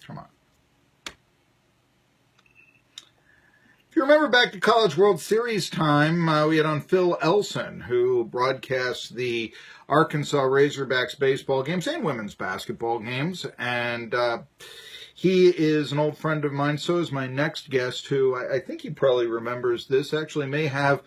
Come on. If you remember back to College World Series time, we had on Phil Elson, who broadcast the Arkansas Razorbacks baseball games and women's basketball games. And he is an old friend of mine. So is my next guest, who I think he probably remembers this, actually may have,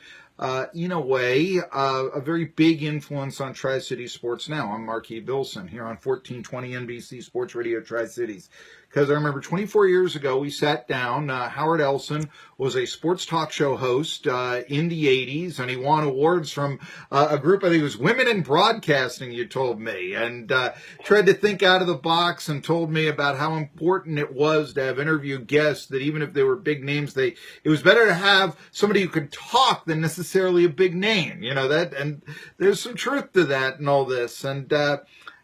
in a way, a very big influence on Tri-City sports now. I'm Marky Billson here on 1420 NBC Sports Radio Tri-Cities. Because I remember 24 years ago, we sat down. Howard Elson was a sports talk show host in the 80s, and he won awards from a group, I think it was Women in Broadcasting, you told me, and tried to think out of the box and told me about how important it was to have interview guests, that even if they were big names, it was better to have somebody who could talk than necessarily a big name, that, and there's some truth to that and all this. And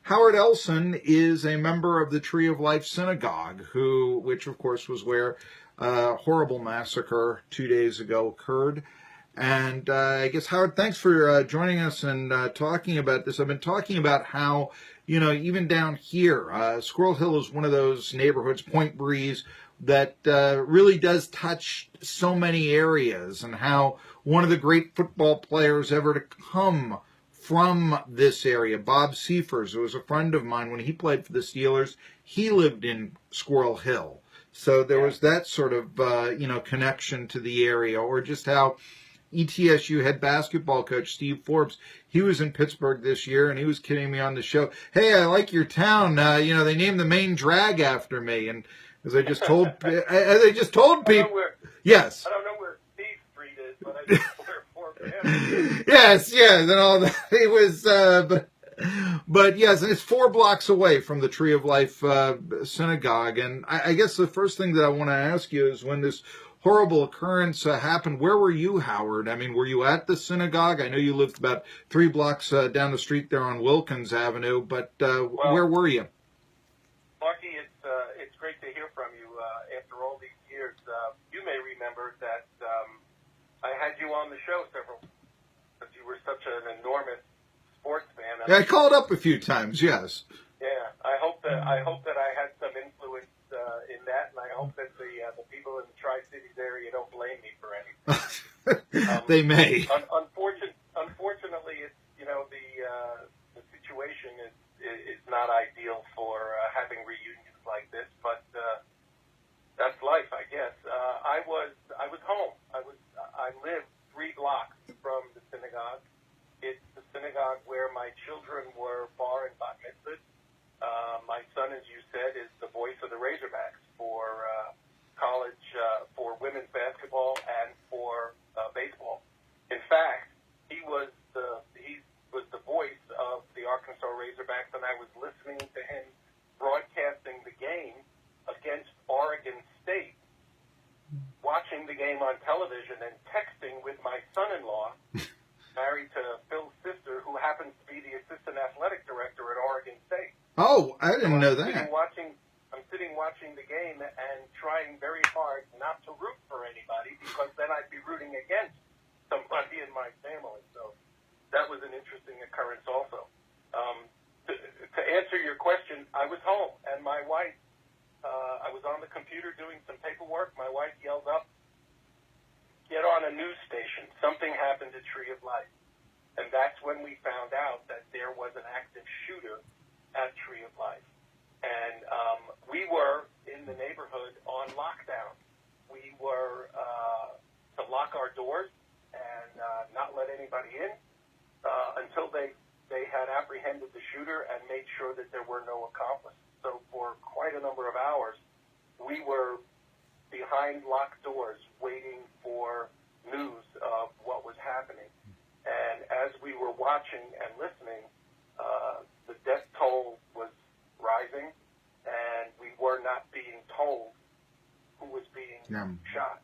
Howard Elson is a member of the Tree of Life Synagogue, which of course was where a horrible massacre 2 days ago occurred. And I guess, Howard, thanks for joining us and talking about this. I've been talking about how, even down here, Squirrel Hill is one of those neighborhoods, Point Breeze, that really does touch so many areas, and how one of the great football players ever to come from this area, Bob Seifers, who was a friend of mine when he played for the Steelers, he lived in Squirrel Hill. So there was that sort of, connection to the area, or just how ETSU head basketball coach Steve Forbes, he was in Pittsburgh this year, and he was kidding me on the show. Hey, I like your town. They named the main drag after me. And as I just told, people, yes. I don't know where Steve Street is, but I know where Forbes is. Yes, and all that. It was, but yes, and it's 4 blocks away from the Tree of Life Synagogue. And I guess the first thing that I want to ask you is, when this horrible occurrence happened, where were you, Howard? I mean, were you at the synagogue? I know you lived about 3 blocks down the street there on Wilkins Avenue, but where were you? Marky, it's great to hear from you after all these years. You may remember that I had you on the show several times, because you were such an enormous sports fan. Yeah, I called up a few times, yes. Yeah, I hope that I had some influence in that, and I hope that the people in the Tri-Cities area don't blame me for anything. They may. Unfortunately, it's the situation is not ideal for having reunions like this, but that's life, I guess. I was home. I lived 3 blocks from the synagogue. It's the synagogue where my children were bar and bat mitzvah. My son, as you said, is the voice of the Razorbacks for college, for women's basketball and for baseball. In fact, he was the voice of the Arkansas Razorbacks, and I was listening to him broadcasting the game against Oregon State, watching the game on television and texting with my son-in-law, married to Phil's sister, who happens to be the assistant athletic director at Oregon State. Oh, I didn't know that. I'm sitting watching the game and trying very hard not to root for anybody, because then I'd be rooting against somebody in my family. So that was an interesting occurrence also. To answer your question, I was home, and my wife, I was on the computer doing some paperwork. My wife yelled up, "Get on a news station. Something happened to Tree of Life." And that's when we found out that there was an active shooter at Tree of Life. And we were in the neighborhood on lockdown. We were to lock our doors and not let anybody in until they had apprehended the shooter and made sure that there were no accomplices. So for quite a number of hours, we were behind locked doors waiting for news of what was happening. And as we were watching and listening, the death toll was rising, and we were not being told who was being shot.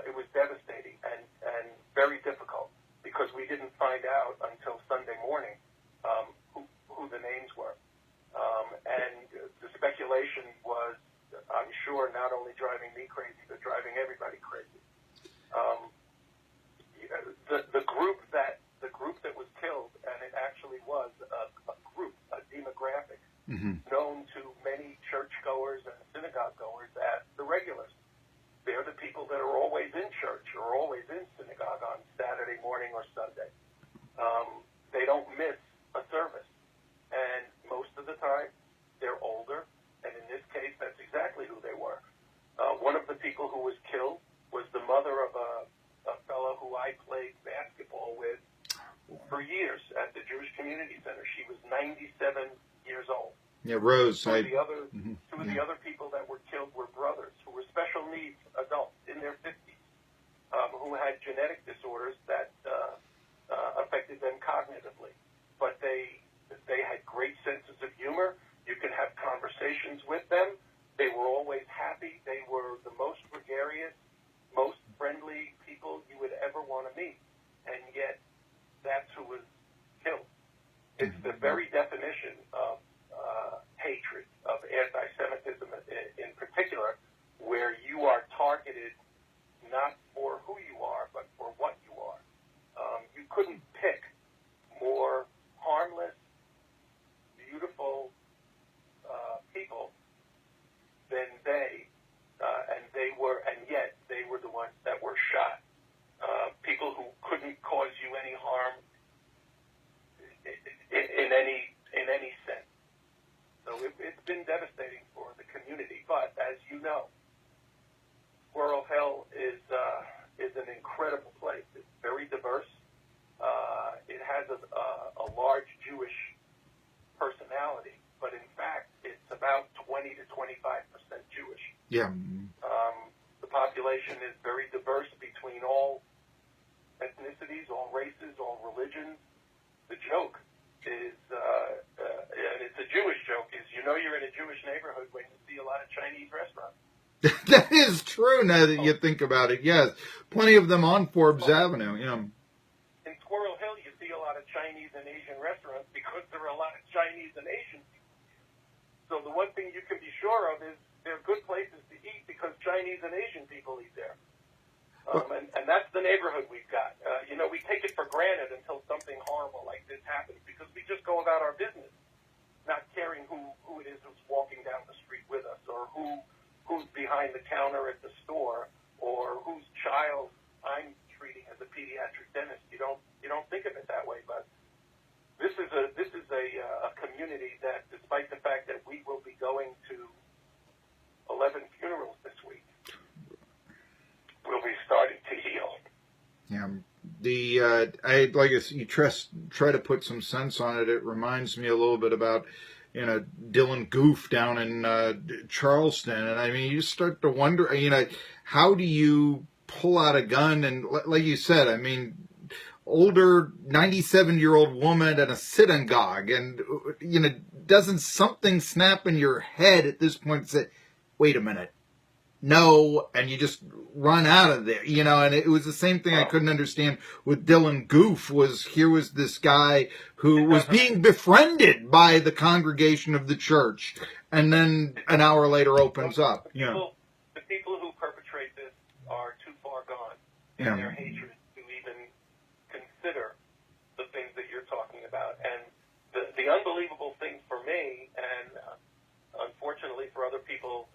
It was devastating and very difficult, because we didn't find out until Sunday morning who the names were. And the speculation was, I'm sure, not only driving me crazy, but driving everybody crazy. The group that was killed, and it actually was a group, a demographic, known to many churchgoers and synagogue goers as the regulars. They're the people that are always in church or always in synagogue on Saturday morning or Sunday. They don't miss a service. And most of the time, they're older. And in this case, that's exactly who they were. One of the people who was killed was the mother of a fellow who I played basketball with for years at the Jewish Community Center. She was 97 years old. Yeah, Rose. Two of the other people that were killed were brothers who were special needs adults in their 50s who had genetic disorders that affected them cognitively. But they had great senses of humor. You could have conversations with them. They were always happy. They were the most gregarious, most friendly people you would ever want to meet. And yet, that's who was killed. It's the very definition of hatred, of anti-Semitism in particular, where you are targeted not for who you are, but for what you are. You couldn't pick more harmless, beautiful people than they, and yet they were the ones that were shot. People who couldn't cause you any harm in any sense. So it's been devastating for the community. But as you know, Squirrel Hill is an incredible place. It's very diverse. It has a large Jewish personality, but in fact, it's about 20 to 25% Jewish. Yeah. The population is very diverse between all ethnicities, all races, all religions. The joke is, and it's a Jewish joke, is you're in a Jewish neighborhood when you see a lot of Chinese restaurants. That is true now that you think about it, yes. Plenty of them on Forbes Avenue, yeah. In Squirrel Hill, you see a lot of Chinese and Asian restaurants because there are a lot of Chinese and Asian people. So the one thing you can be sure of is they're good places to eat because Chinese and Asian people eat there. And that's the neighborhood we've got. We take it for granted until something horrible like this happens because we just go about our business, not caring who it is who's walking down the street with us or who's behind the counter at the store or whose child I'm treating as a pediatric dentist. You don't think of it that way, but this is a community that, despite the fact that we will be going to 11 funerals this week, will be starting to heal. Yeah, you try to put some sense on it. It reminds me a little bit about, Dylan Goof down in Charleston, and I mean, you start to wonder, how do you pull out a gun and, like you said, I mean, older 97-year-old woman at a synagogue, and doesn't something snap in your head at this point and say, wait a minute? No, and you just run out of there, and it was the same thing I couldn't understand with Dylan Goof. Here was this guy who was being befriended by the congregation of the church, and then an hour later opens up. The people who perpetrate this are too far gone in their hatred to even consider the things that you're talking about. And the unbelievable thing for me, and unfortunately for other people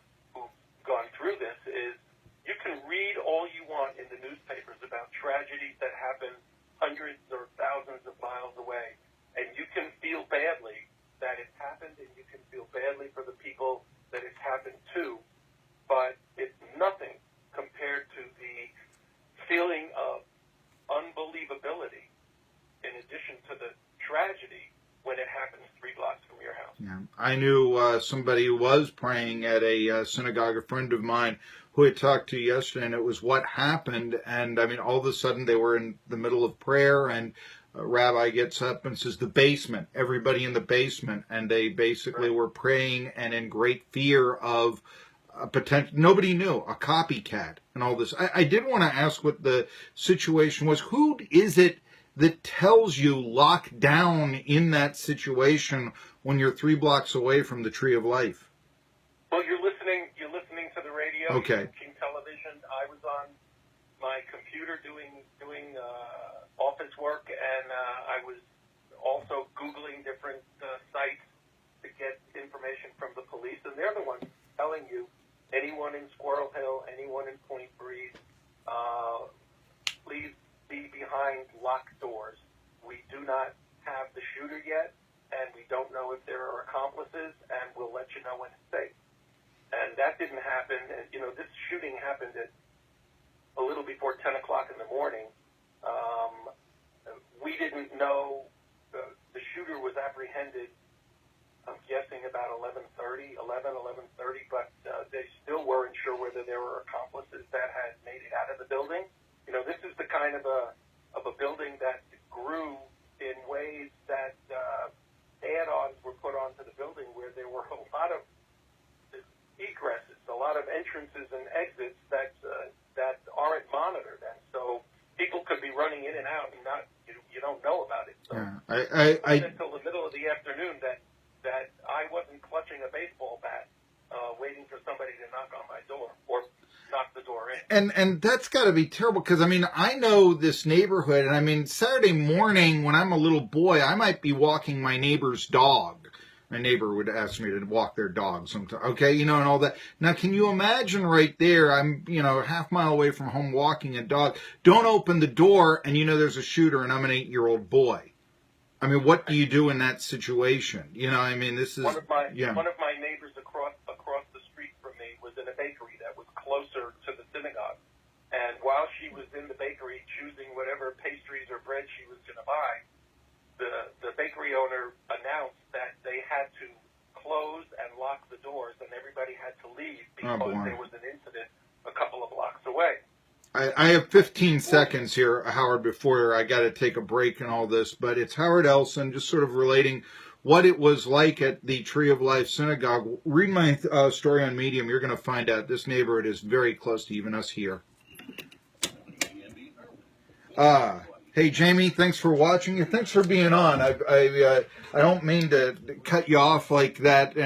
gone through this, is you can read all you want in the newspapers about tragedies that happen hundreds or thousands of miles away, and you can feel badly that it's happened, and you can feel badly for the people that it's happened to, but it's nothing compared to the feeling of unbelievability in addition to the tragedy when it happens 3 blocks from your house. Yeah. I knew somebody who was praying at a synagogue, a friend of mine, who I talked to yesterday, and it was what happened. And, I mean, all of a sudden they were in the middle of prayer, and a rabbi gets up and says, the basement, everybody in the basement. And they basically were praying and in great fear of a potential, nobody knew, a copycat and all this. I did want to ask what the situation was. Who is it that tells you lock down in that situation when you're 3 blocks away from the Tree of Life? Well, you're listening to the radio. Okay. You're watching television. I was on my computer doing office work, and I was also Googling different sites to get information they're the ones telling you, anyone in Squirrel Hill, anyone in Point Breeze, please be behind locked doors. We do not have the shooter yet, and we don't know if there are accomplices, and we'll let you know when it's safe. And that didn't happen. And, this shooting happened at a little before 10 o'clock in the morning. We didn't know the shooter was apprehended, I'm guessing about 11:30, but they still weren't sure whether there were accomplices that had made it out of the building. This is the kind of a building that grew in ways that add-ons were put onto the building where there were a lot of egresses, a lot of entrances and exits that aren't monitored, and so people could be running in and out and you don't know about it. So I until the middle of the afternoon that I wasn't clutching a baseball bat, waiting for somebody to knock on my door or knock the door in. And that's got to be terrible, because I know this neighborhood, and Saturday morning when I'm a little boy, I might be walking my neighbor's dog. My neighbor would ask me to walk their dog sometimes, okay, and all that. Now, can you imagine right there, I'm, a half mile away from home walking a dog, don't open the door, and there's a shooter, and I'm an 8-year-old boy. What do you do in that situation? This is... One of my neighbors across the street from me was in a bakery that was closer to the synagogue. And while she was in the bakery choosing whatever pastries or bread she was going to buy, the bakery owner announced that they had to close and lock the doors, and everybody had to leave because there was an incident a couple of blocks away. I have 15 seconds here, Howard, before I got to take a break and all this, but it's Howard Elson just sort of relating what it was like at the Tree of Life Synagogue. Read my story on Medium. You're going to find out this neighborhood is very close to even us here. Hey, Jamie, thanks for watching. Thanks for being on. I don't mean to cut you off like that.